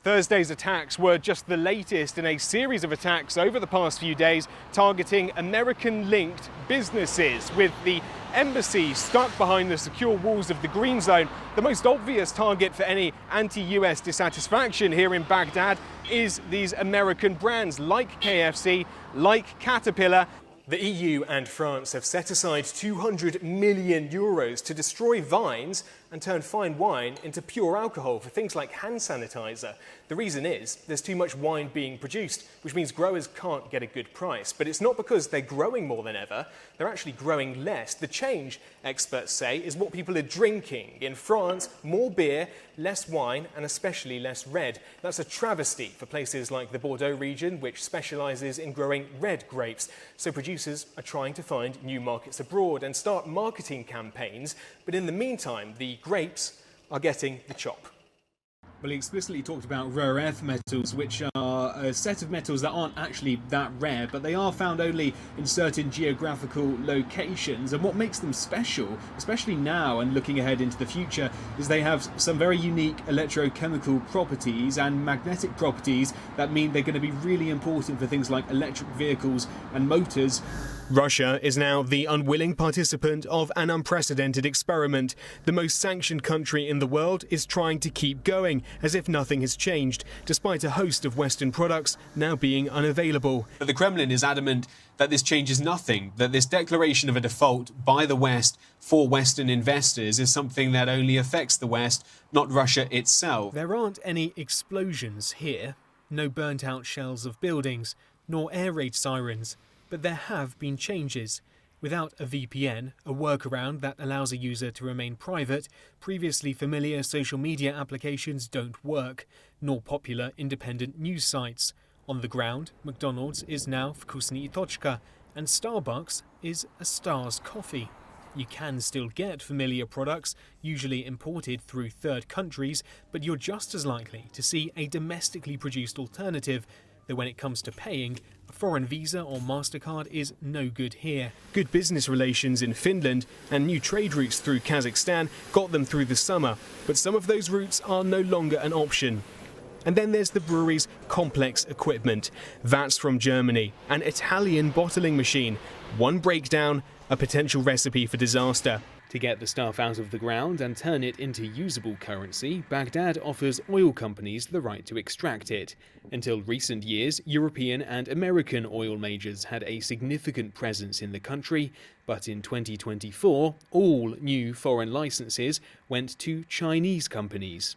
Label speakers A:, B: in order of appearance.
A: Thursday's attacks were just the latest in a series of attacks over the past few days targeting American-linked businesses, with the embassy stuck behind the secure walls of the Green Zone. The most obvious target for any anti-US dissatisfaction here in Baghdad is these American brands like KFC, like Caterpillar. The EU and France have set aside €200 million to destroy vines and turn fine wine into pure alcohol for things like hand sanitizer. The reason is there's too much wine being produced, which means growers can't get a good price. But it's not because they're growing more than ever, they're actually growing less. The change, experts say, is what people are drinking. In France, more beer, less wine, and especially less red. That's a travesty for places like the Bordeaux region, which specialises in growing red grapes. So producers are trying to find new markets abroad and start marketing campaigns. But in the meantime, the grapes are getting the chop.
B: Well, he explicitly talked about rare earth metals, which are a set of metals that aren't actually that rare, but they are found only in certain geographical locations. And what makes them special, especially now and looking ahead into the future, is they have some very unique electrochemical properties and magnetic properties that mean they're going to be really important for things like electric vehicles and motors.
A: Russia is now the unwilling participant of an unprecedented experiment. The most sanctioned country in the world is trying to keep going, as if nothing has changed, despite a host of Western products now being unavailable.
C: But the Kremlin is adamant that this changes nothing, that this declaration of a default by the West for Western investors is something that only affects the West, not Russia itself.
D: There aren't any explosions here, no burnt-out shells of buildings, nor air raid sirens. But there have been changes. Without a VPN, a workaround that allows a user to remain private, previously familiar social media applications don't work, nor popular independent news sites. On the ground, McDonald's is now Vkusny Tochka, and Starbucks is a Stars coffee. You can still get familiar products, usually imported through third countries, but you're just as likely to see a domestically produced alternative. Though when it comes to paying, a foreign Visa or MasterCard is no good here.
A: Good business relations in Finland and new trade routes through Kazakhstan got them through the summer, but some of those routes are no longer an option. And then there's the brewery's complex equipment. That's from Germany, an Italian bottling machine. One breakdown, a potential recipe for disaster.
D: To get the stuff out of the ground and turn it into usable currency, Baghdad offers oil companies the right to extract it. Until recent years, European and American oil majors had a significant presence in the country, but in 2024, all new foreign licenses went to Chinese companies.